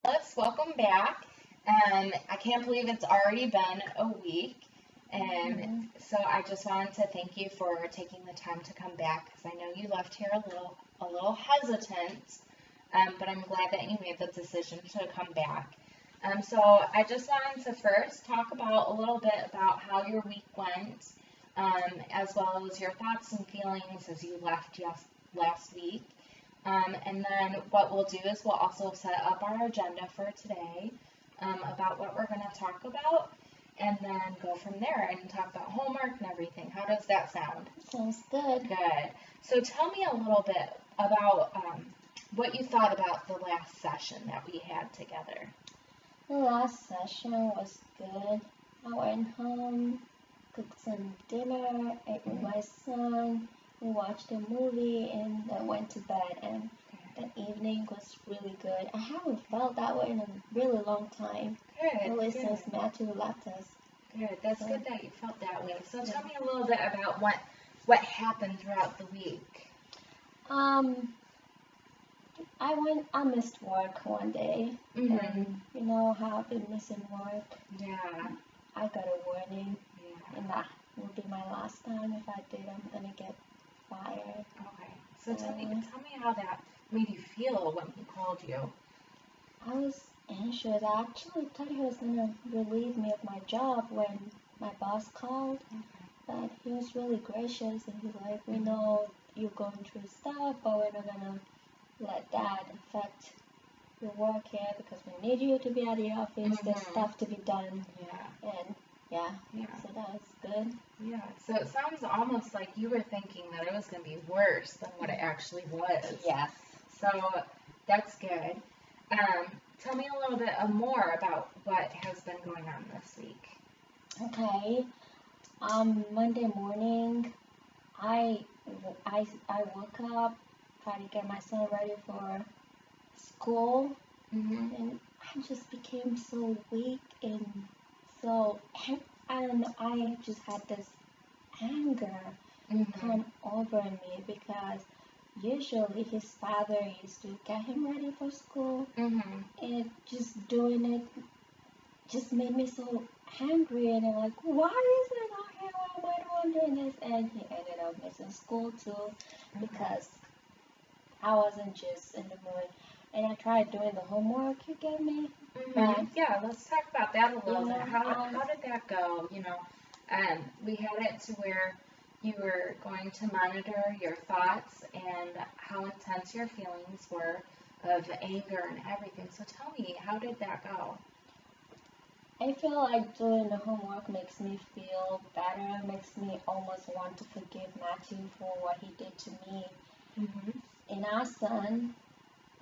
Let's welcome back. I can't believe it's already been a week. And so I just wanted to thank you for taking the time to come back because I know you left here a little hesitant, but I'm glad that you made the decision to come back. So I just wanted to first talk about a little bit about how your week went, as well as your thoughts and feelings as you left last week. And then what we'll do is we'll also set up our agenda for today, about what we're going to talk about, and then go from there and talk about homework and everything. How does that sound? Sounds good. Good. So tell me a little bit about what you thought about the last session that we had together. The last session was good. I went home, cooked some dinner, ate with my son, we watched a movie, and then went to bed. And the evening was really good. I haven't felt that way in a really long time. Good. Really Good. since Matthew left us. Good. That's good that you felt that way. So tell me a little bit about what happened throughout the week. I missed work one day, and you know how I've been missing work. Yeah. I got a warning, Yeah. and that will be my last time. If I did, I'm gonna get fired. Okay. So tell me how that made you feel when he called you. I was anxious. I actually thought he was gonna relieve me of my job when my boss called, but he was really gracious, and he's like, "We know you're going through stuff, but we're not gonna let that affect your work here because we need you to be at the office. There's stuff to be done." Yeah. And yeah. So that was good. Yeah. So it sounds almost like you were thinking that it was going to be worse than what it actually was. Yes. So that's good. Tell me a little bit more about what has been going on this week. Okay. Monday morning, I woke up, tried to get my son ready for school, and I just became so weak and so, and I just had this anger come over me because usually his father used to get him ready for school, and just doing it just made me so angry, and I'm like, why is it not here? Why am I doing this? And he ended up missing school too because I wasn't just in the mood. And I tried doing the homework you gave me. Yeah, let's talk about that a little bit. How did that go? We had it to where you were going to monitor your thoughts and how intense your feelings were of anger and everything. So tell me, how did that go? I feel like doing the homework makes me feel better, makes me almost want to forgive Matthew for what he did to me and our son.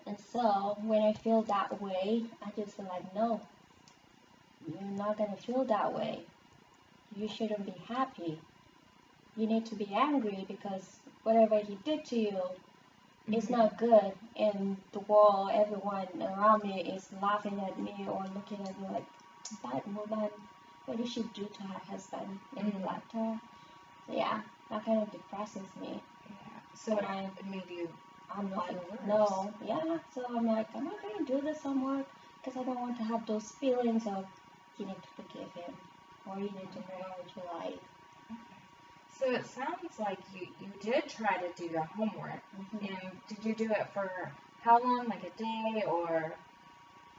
And so when I feel that way, I just feel like, no, you're not going to feel that way. You shouldn't be happy. You need to be angry because whatever he did to you is not good. And the world, everyone around me is laughing at me or looking at me like, that woman, what did she do to her husband? And he left her. So yeah, that kind of depresses me. Yeah. So it made you. I'm like, no, yeah. So I'm like, I'm not gonna do this homework because I don't want to have those feelings of you need to forgive him or you need to move on with your life. So it sounds like you did try to do the homework. And did you do it for how long? Like a day or?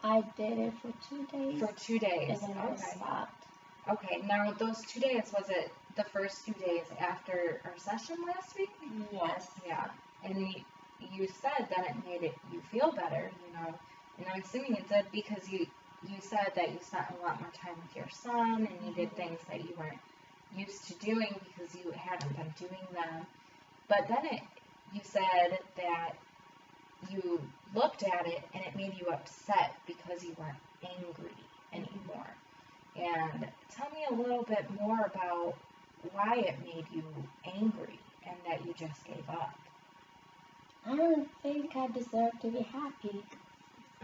I did it for 2 days. For 2 days. And then I stopped. Okay. Now those 2 days, was it the first 2 days after our session last week? Yes. Yeah. And you said that it made you feel better, and I'm assuming it did because you said that you spent a lot more time with your son and you did things that you weren't used to doing because you hadn't been doing them. But then you said that you looked at it and it made you upset because you weren't angry anymore. And tell me a little bit more about why it made you angry and that you just gave up. I don't think I deserve to be happy.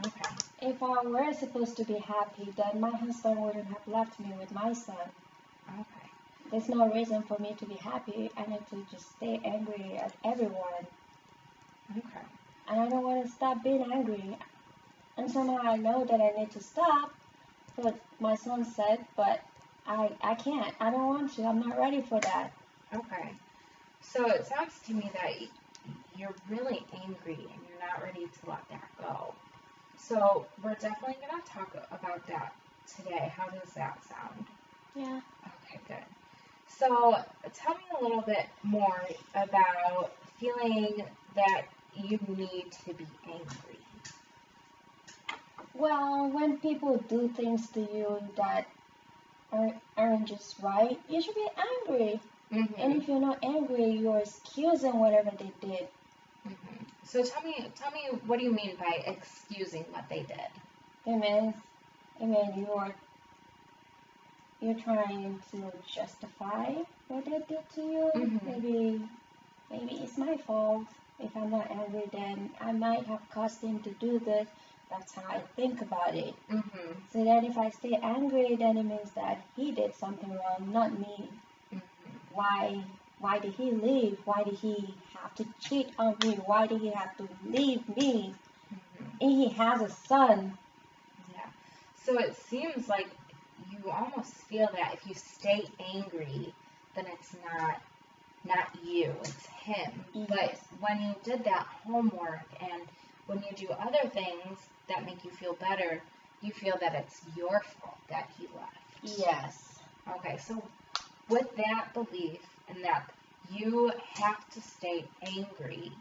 Okay. If I were supposed to be happy, then my husband wouldn't have left me with my son. Okay. There's no reason for me to be happy. I need to just stay angry at everyone. Okay. And I don't want to stop being angry. and somehow I know that I need to stop. But my son said, but I can't. I don't want to. I'm not ready for that. Okay. So it sounds to me that you're really angry and you're not ready to let that go. So we're definitely going to talk about that today. How does that sound? Yeah. Okay, good. So tell me a little bit more about feeling that you need to be angry. Well, when people do things to you that aren't just right, you should be angry. Mm-hmm. And if you're not angry, you're excusing whatever they did. Mm-hmm. So tell me, what do you mean by excusing what they did? It means you're trying to justify what they did to you. Mm-hmm. Maybe it's my fault. If I'm not angry, then I might have caused him to do this. That's how I think about it. Mm-hmm. So that if I stay angry, then it means that he did something wrong, not me. Mm-hmm. Why did he leave? Why did he have to cheat on me? Why did he have to leave me? Mm-hmm. And he has a son. Yeah. So it seems like you almost feel that if you stay angry, then it's not you, it's him. Yes. But when you did that homework and when you do other things that make you feel better, you feel that it's your fault that he left. Yes. Okay, so with that belief and that you have to stay angry,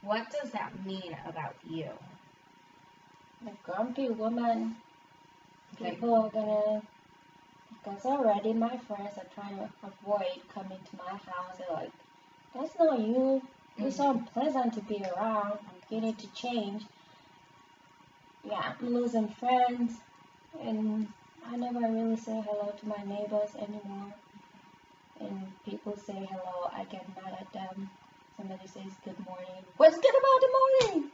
what does that mean about you? A grumpy woman. Okay. People are gonna, because already my friends are trying to avoid coming to my house. They're like, that's not you. You're so unpleasant to be around. You need to change. Yeah, I'm losing friends, and I never really say hello to my neighbors anymore. And people say hello, I get mad at them. Somebody says good morning. What's good about the morning?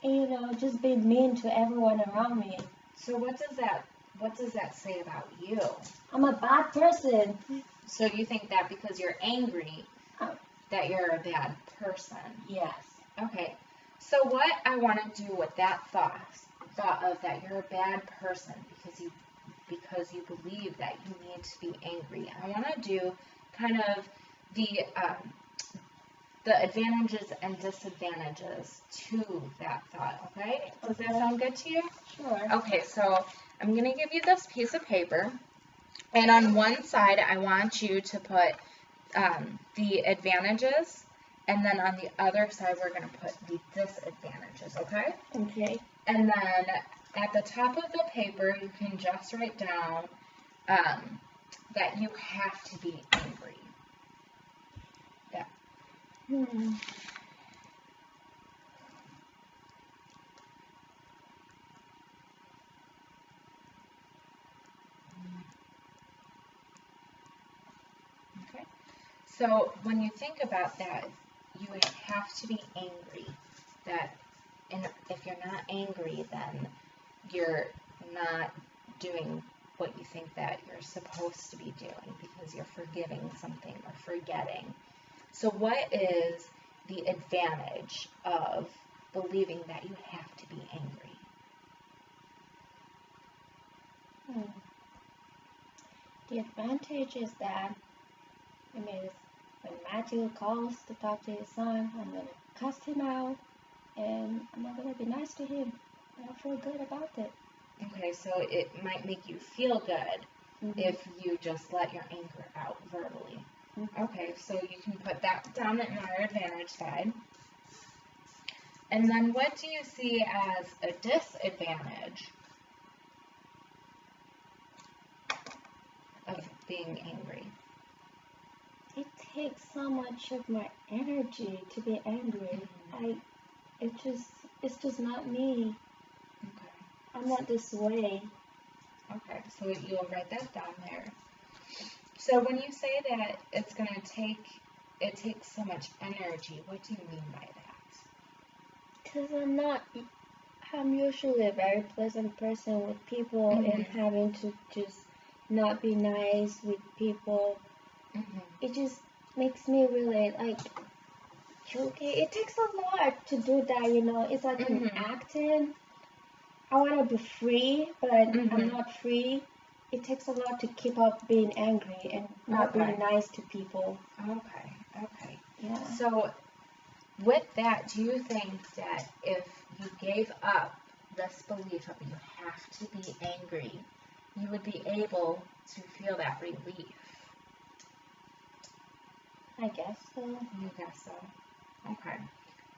Yeah. And, just be mean to everyone around me. So what does that say about you? I'm a bad person. So you think that because you're angry, that you're a bad person? Yes. Okay. So what I want to do with that thought of that you're a bad person because you believe that you need to be angry, I want to do kind of the advantages and disadvantages to that thought. Okay? Does that sound good to you? Sure. Okay. So I'm going to give you this piece of paper, and on one side I want you to put the advantages, and then on the other side we're going to put the disadvantages, okay? Okay. And then at the top of the paper you can just write down that you have to be angry. Yeah. Okay. So when you think about that, you have to be angry. And if you're not angry, then you're not doing what you think that you're supposed to be doing because you're forgiving something or forgetting. So what is the advantage of believing that you have to be angry? The advantage is that it means when Matthew calls to talk to his son, I'm going to cuss him out, and I'm not going to be nice to him. I feel good about it. Okay, so it might make you feel good if you just let your anger out verbally. Okay, so you can put that down in our advantage side. And then what do you see as a disadvantage of being angry? It takes so much of my energy to be angry. It's just not me. Okay. I'm not this way. Okay, so you'll write that down there. So when you say that it takes so much energy, what do you mean by that? Because I'm usually a very pleasant person with people, and having to just not be nice with people, it just makes me really like, okay, it takes a lot to do that, It's like an acting. I want to be free, but I'm Mhm. not free. It takes a lot to keep up being angry and not Okay. being nice to people. Okay. Okay. Yeah. So with that, do you think that if you gave up this belief of you have to be angry, you would be able to feel that relief? I guess so. You guess so. Okay.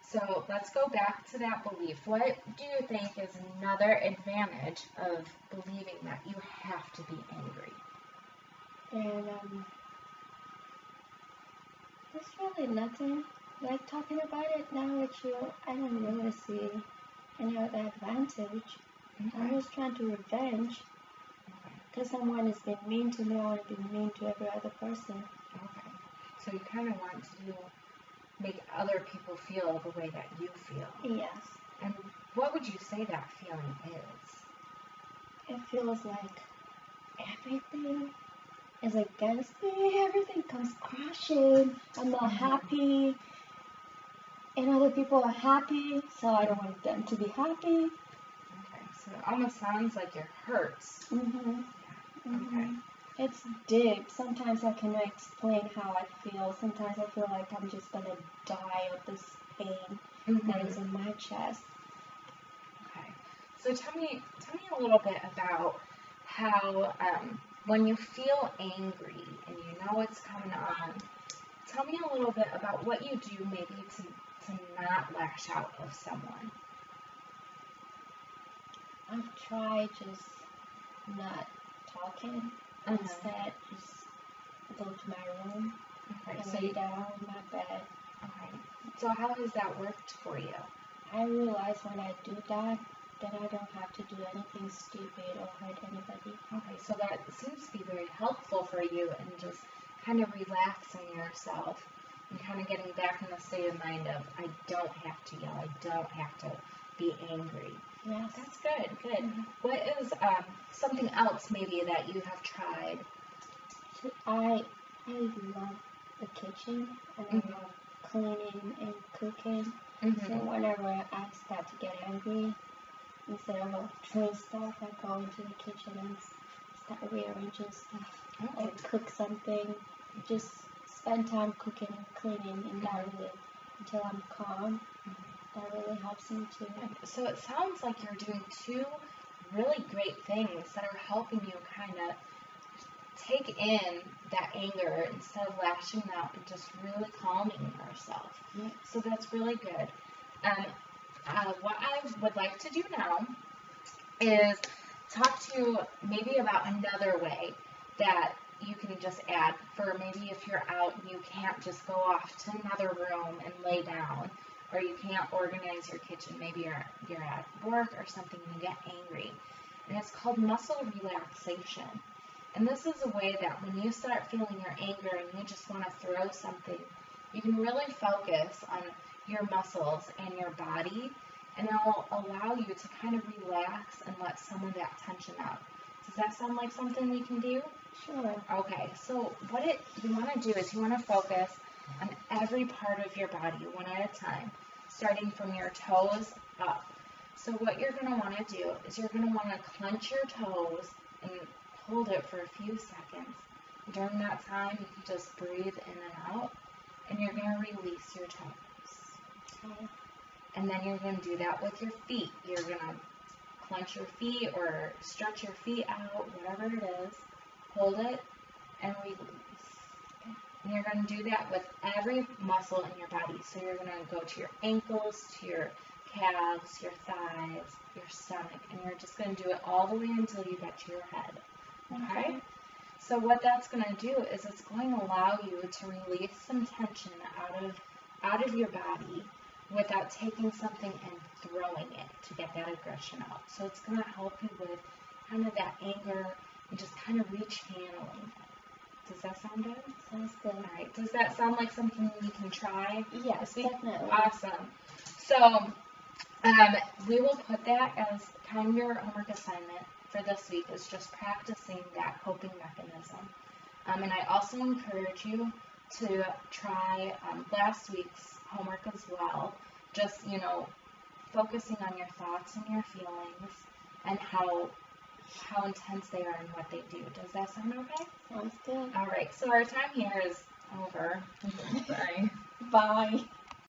So let's go back to that belief. What do you think is another advantage of believing that you have to be angry? And it's really nothing. Like talking about it now with you, I don't really see any other advantage. I'm Okay. just trying to revenge. Okay. Because someone has been mean to me, I want to be mean to every other person. Okay. So you kind of want to make other people feel the way that you feel. Yes. And what would you say that feeling is? It feels like everything is against me. Everything comes crashing. I'm not happy. And other people are happy, so I don't want them to be happy. Okay. So it almost sounds like it hurts. Mhm. Yeah. Okay. It's deep. Sometimes I cannot explain how I feel. Sometimes I feel like I'm just gonna die of this pain that is in my chest. Okay. So tell me a little bit about how when you feel angry and you know it's coming on, tell me a little bit about what you do maybe to not lash out of someone. I've tried just not talking. Instead, just go to my room Okay. and So lay down on my bed. okay. So how has that worked for you? I realize when I do that I don't have to do anything stupid or hurt anybody. Okay, so that seems to be very helpful for you and just kind of relaxing yourself and kind of getting back in the state of mind of I don't have to yell, I don't have to be angry. Yes. That's good, good. Mm-hmm. What is something else maybe that you have tried? I love the kitchen and I love cleaning and cooking. So whenever I start to get angry, instead of doing stuff, I go into the kitchen and start rearranging stuff. Okay. Or cook something. Just spend time cooking and cleaning, and that really, until I'm calm, that really helps me too. So it sounds like you're doing two really great things that are helping you kind of take in that anger instead of lashing out and just really calming yourself. Yeah. So that's really good. What I would like to do now is talk to you maybe about another way that you can just add for maybe if you're out and you can't just go off to another room and lay down, or you can't organize your kitchen. Maybe you're at work or something and you get angry. And it's called muscle relaxation. And this is a way that when you start feeling your anger and you just want to throw something, you can really focus on your muscles and your body, and it'll allow you to kind of relax and let some of that tension out. Does that sound like something we can do? Sure. Okay, so what you want to do is you want to focus on every part of your body one at a time, starting from your toes up. So what you're going to want to do is you're going to want to clench your toes and hold it for a few seconds. During that time, you can just breathe in and out, and you're going to release your toes. Okay. And then you're going to do that with your feet. You're going to clench your feet or stretch your feet out, whatever it is. Hold it and release. And you're going to do that with every muscle in your body. So you're going to go to your ankles, to your calves, your thighs, your stomach, and you're just going to do it all the way until you get to your head. Okay? So what that's going to do is it's going to allow you to release some tension out of your body without taking something and throwing it to get that aggression out. So it's going to help you with kind of that anger and just kind of rechanneling it. Does that sound good? Sounds good. All right. Does that sound like something we can try? Yes, definitely. Awesome. So we will put that as kind of your homework assignment for this week, is just practicing that coping mechanism. And I also encourage you to try last week's homework as well. Just, focusing on your thoughts and your feelings and how intense they are in what they do. Does that sound okay? Sounds good. All right, so our time here is over. Bye. Bye.